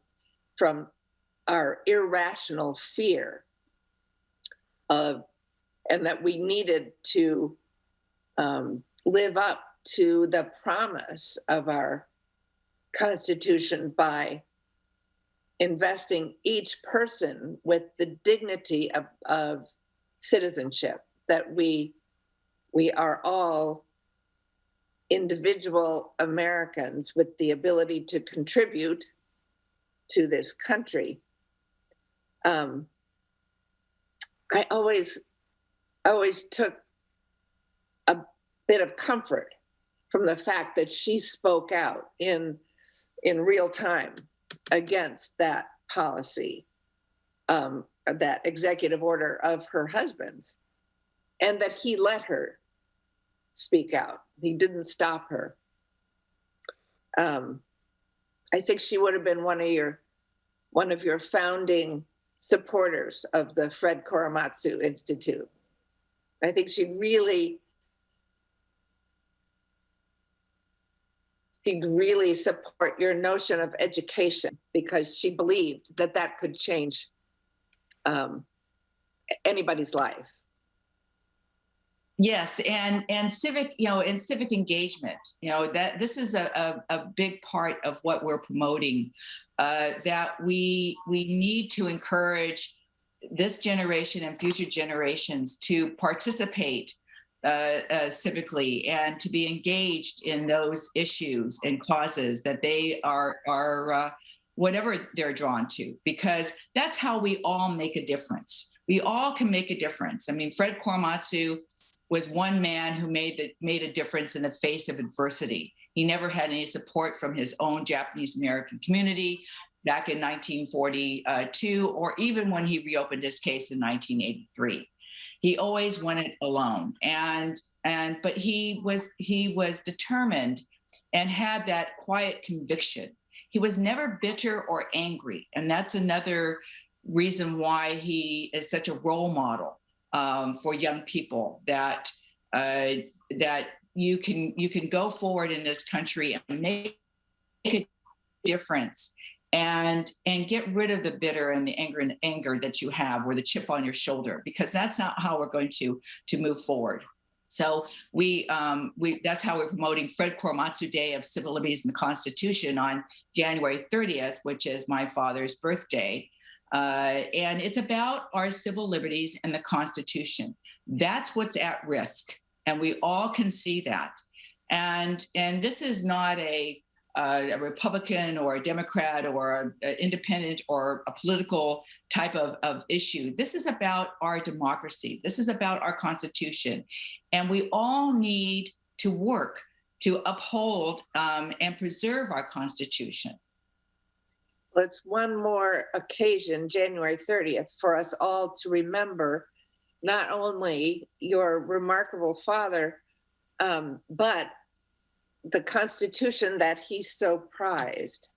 our irrational fear of, and that we needed to live up to the promise of our Constitution by investing each person with the dignity of citizenship, that we are all individual Americans with the ability to contribute to this country. I always took a bit of comfort from the fact that she spoke out in real time against that policy, that executive order of her husband's, and that he let her speak out. He didn't stop her. I think she would have been one of your founding supporters of the Fred Korematsu Institute. I think she'd really support your notion of education, because she believed that could change anybody's life. Yes, and civic, in civic engagement, that this is a big part of what we're promoting, that we need to encourage this generation and future generations to participate civically and to be engaged in those issues and causes that they are whatever they're drawn to, because that's how we all make a difference. We all can make a difference. I mean, Fred Korematsu was one man who made a difference in the face of adversity. He never had any support from his own Japanese American community back in 1942, or even when he reopened his case in 1983. He always went it alone, but he was determined and had that quiet conviction. He was never bitter or angry, and that's another reason why he is such a role model for young people. That you can go forward in this country and make a difference, and get rid of the bitter and the anger that you have, or the chip on your shoulder, because that's not how we're going to move forward. So that's how we're promoting Fred Korematsu Day of Civil Liberties and the Constitution on January 30th, which is my father's birthday. And it's about our civil liberties and the Constitution. That's what's at risk, and we all can see that. And this is not a Republican or a Democrat or an independent or a political type of issue. This is about our democracy. This is about our Constitution. And we all need to work to uphold and preserve our Constitution. Well, it's one more occasion, January 30th, for us all to remember not only your remarkable father, but the Constitution that he so prized.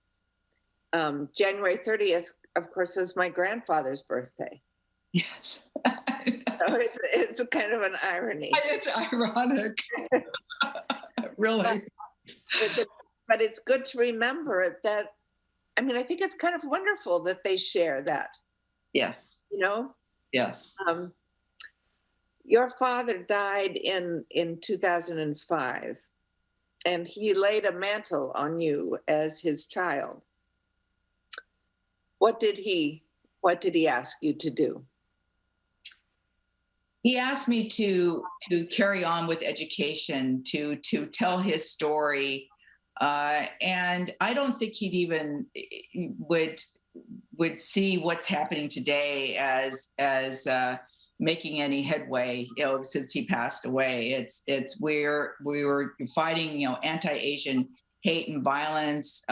January 30th, of course, was my grandfather's birthday. Yes. So it's a kind of an irony. It's ironic. Really. But it's good to remember that. I mean, I think it's kind of wonderful that they share that. Yes. You know? Yes. Your father died in 2005. And he laid a mantle on you as his child. What did he ask you to do? He asked me to carry on with education, to tell his story, and I don't think he'd even would see what's happening today as making any headway, since he passed away. We were fighting, anti-Asian hate and violence.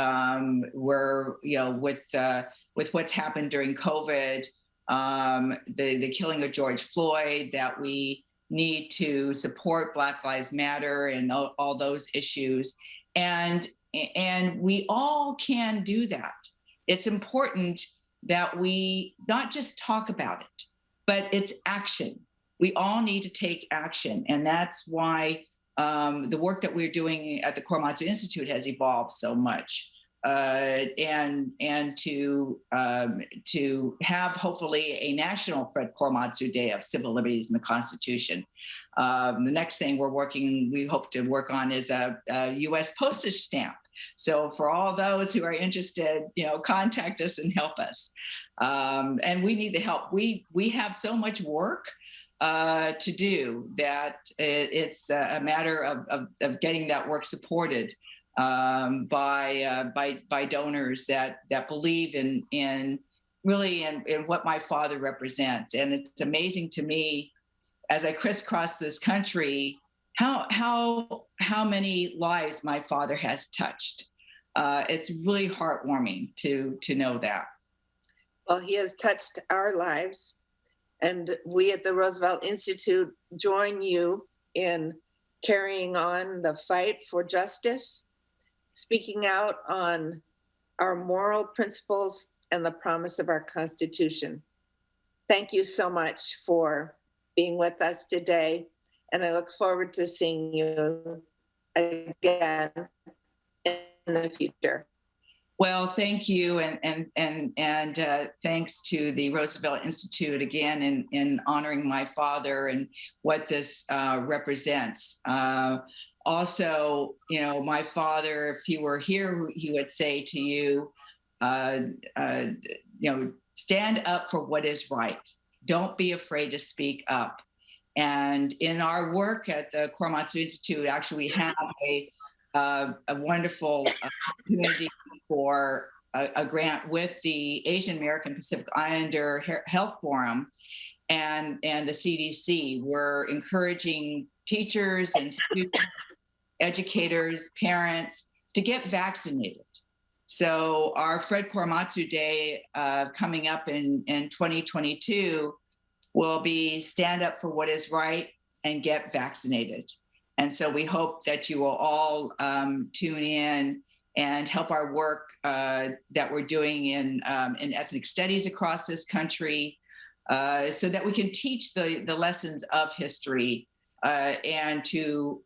We're, with what's happened during COVID, the killing of George Floyd, that we need to support Black Lives Matter and all those issues. And we all can do that. It's important that we not just talk about it, but it's action. We all need to take action. And that's why the work that we're doing at the Korematsu Institute has evolved so much. And to have hopefully a national Fred Korematsu Day of Civil Liberties and the Constitution. The next thing we hope to work on is a U.S. postage stamp. So for all those who are interested, contact us and help us. And we need the help. We have so much work to do that it's a matter of getting that work supported by donors that believe in what my father represents. And it's amazing to me, as I crisscross this country, how many lives my father has touched. It's really heartwarming to know that. Well, he has touched our lives, and we at the Roosevelt Institute join you in carrying on the fight for justice, speaking out on our moral principles and the promise of our Constitution. Thank you so much for being with us today, and I look forward to seeing you again in the future. Well, thank you, and thanks to the Roosevelt Institute again in honoring my father and what this represents. Also, my father, if he were here, he would say to you, stand up for what is right. Don't be afraid to speak up. And in our work at the Korematsu Institute, actually we have a wonderful opportunity for a grant with the Asian American Pacific Islander Health Forum and the CDC. We're encouraging teachers and students, educators, parents to get vaccinated. So our Fred Korematsu Day coming up in 2022 will be stand up for what is right and get vaccinated. And so we hope that you will all tune in and help our work that we're doing in ethnic studies across this country so that we can teach the lessons of history and to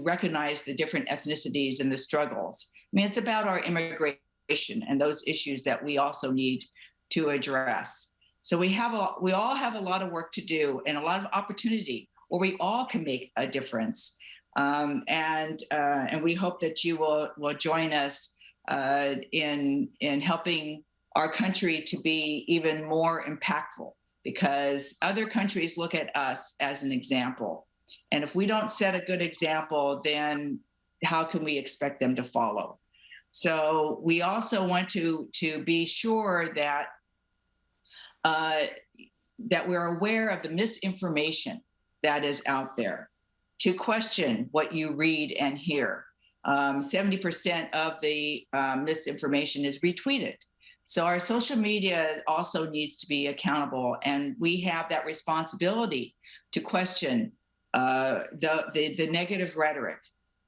recognize the different ethnicities and the struggles. I mean, it's about our immigration and those issues that we also need to address. So we all have a lot of work to do and a lot of opportunity where we all can make a difference. And we hope that you will join us in helping our country to be even more impactful, because other countries look at us as an example. And if we don't set a good example, then how can we expect them to follow? So we also want to be sure that we're aware of the misinformation that is out there, to question what you read and hear. 70% of the misinformation is retweeted. So our social media also needs to be accountable, and we have that responsibility to question the negative rhetoric.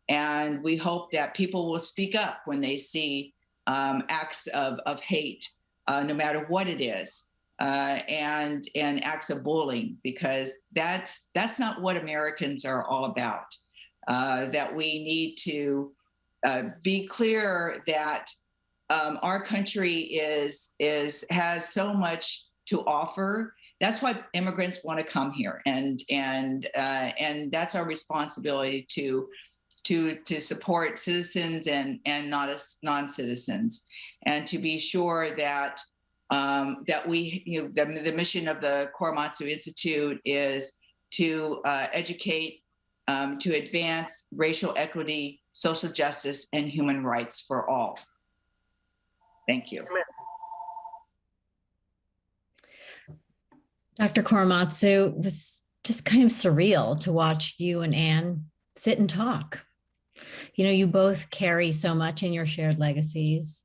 And we hope that people will speak up when they see acts of hate, no matter what it is. And acts of bullying, because that's not what Americans are all about. That we need to be clear that our country has so much to offer. That's why immigrants want to come here, and that's our responsibility to support citizens and not as non-citizens, and to be sure that we, the mission of the Korematsu Institute is to educate, to advance racial equity, social justice, and human rights for all. Thank you. Dr. Korematsu, it was just kind of surreal to watch you and Anne sit and talk. You know, you both carry so much in your shared legacies.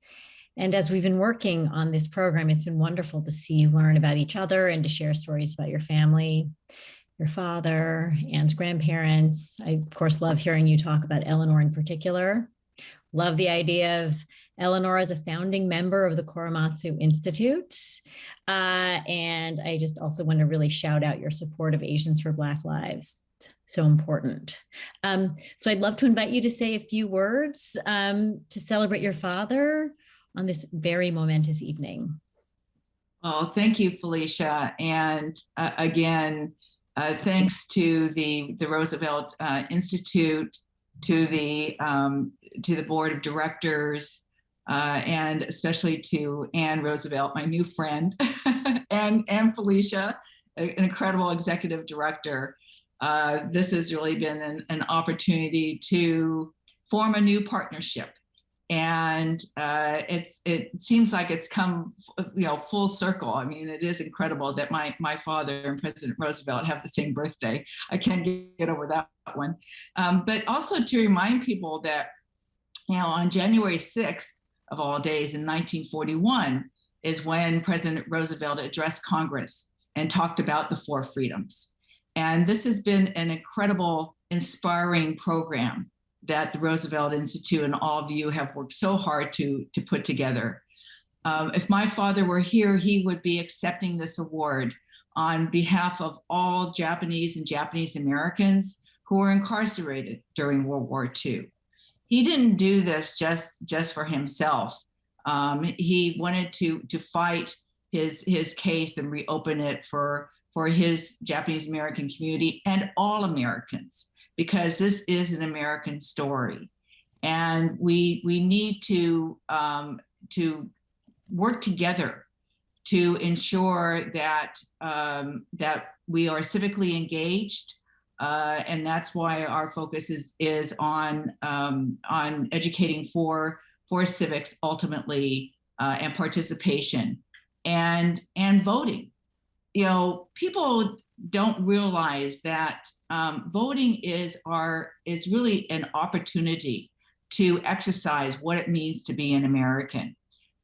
And as we've been working on this program, it's been wonderful to see you learn about each other and to share stories about your family, your father, Anne's grandparents. I, of course, love hearing you talk about Eleanor in particular. Love the idea of Eleanor as a founding member of the Korematsu Institute. And I just also want to really shout out your support of Asians for Black Lives. So important. So I'd love to invite you to say a few words to celebrate your father on this very momentous evening. Oh, thank you, Felicia. And again, thanks to the Roosevelt Institute, to the board of directors, and especially to Anne Roosevelt, my new friend, and Felicia, an incredible executive director. This has really been an opportunity to form a new partnership. And it seems like it's come, full circle. I mean, it is incredible that my father and President Roosevelt have the same birthday. I can't get over that one. But also to remind people that, on January 6th of all days in 1941 is when President Roosevelt addressed Congress and talked about the 4 freedoms. And this has been an incredible, inspiring program that the Roosevelt Institute and all of you have worked so hard to put together. If my father were here, he would be accepting this award on behalf of all Japanese and Japanese Americans who were incarcerated during World War II. He didn't do this just for himself. He wanted to fight his case and reopen it for his Japanese American community and all Americans, because this is an American story. And we need to work together to ensure that that we are civically engaged, and that's why our focus is on educating for civics ultimately, and participation, and voting. You know, people don't realize that voting is really an opportunity to exercise what it means to be an American,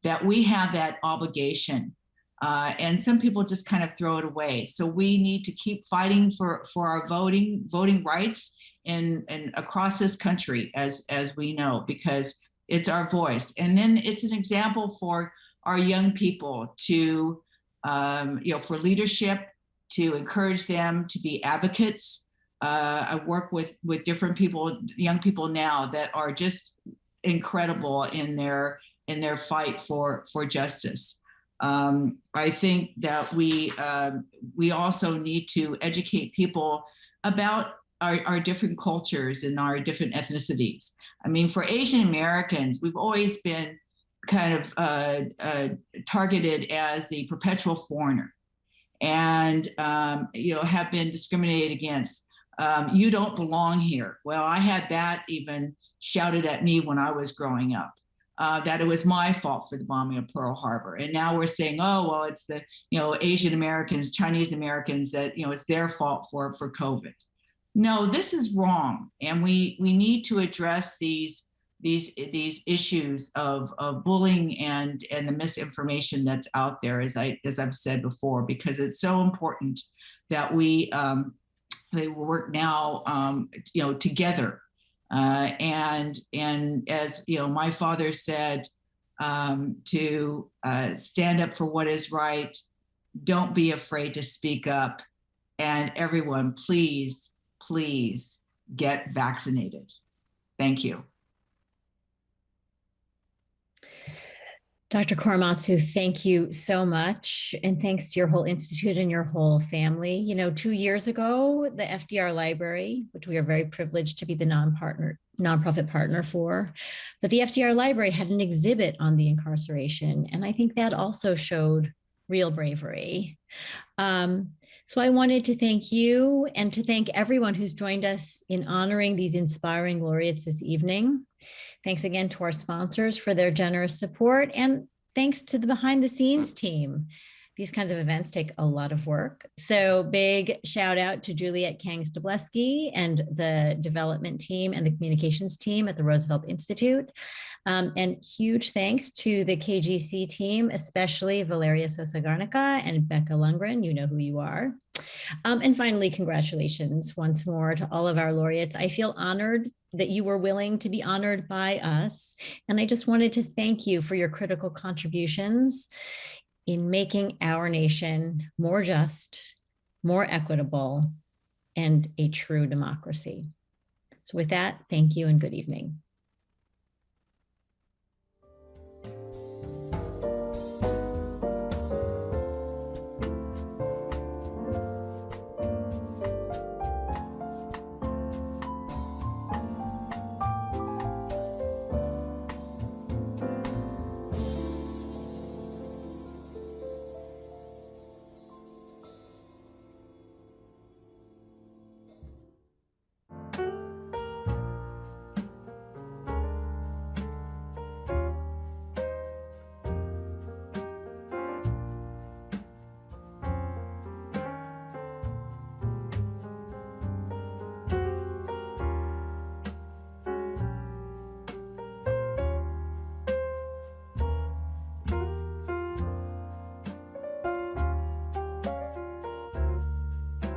that we have that obligation. And some people just kind of throw it away. So we need to keep fighting for our voting rights and across this country, as we know, because it's our voice. And then it's an example for our young people to, for leadership, to encourage them to be advocates. I work with different people, young people now, that are just incredible in their fight for justice. I think that we also need to educate people about our different cultures and our different ethnicities. I mean, for Asian Americans, we've always been kind of targeted as the perpetual foreigner, and have been discriminated against. You don't belong here. Well, I had that even shouted at me when I was growing up, that it was my fault for the bombing of Pearl Harbor. And now we're saying, oh, well, it's the Asian Americans, Chinese Americans, that it's their fault for COVID. No, this is wrong, and we need to address these issues of bullying and the misinformation that's out there, as I've said before, because it's so important that we work now together, and as my father said, to stand up for what is right. Don't be afraid to speak up, and everyone, please get vaccinated. Thank you. Dr. Korematsu, thank you so much. And thanks to your whole institute and your whole family. 2 years ago, the FDR Library, which we are very privileged to be the nonprofit partner for, but the FDR Library had an exhibit on the incarceration. And I think that also showed real bravery. So I wanted to thank you and to thank everyone who's joined us in honoring these inspiring laureates this evening. Thanks again to our sponsors for their generous support, and thanks to the behind the scenes team. These kinds of events take a lot of work. So big shout out to Juliet Kangs-Dableski and the development team and the communications team at the Roosevelt Institute. And huge thanks to the KGC team, especially Valeria Sosa-Garnica and Becca Lundgren. You know who you are. And finally, congratulations once more to all of our laureates. I feel honored that you were willing to be honored by us. And I just wanted to thank you for your critical contributions in making our nation more just, more equitable, and a true democracy. So with that, thank you and good evening.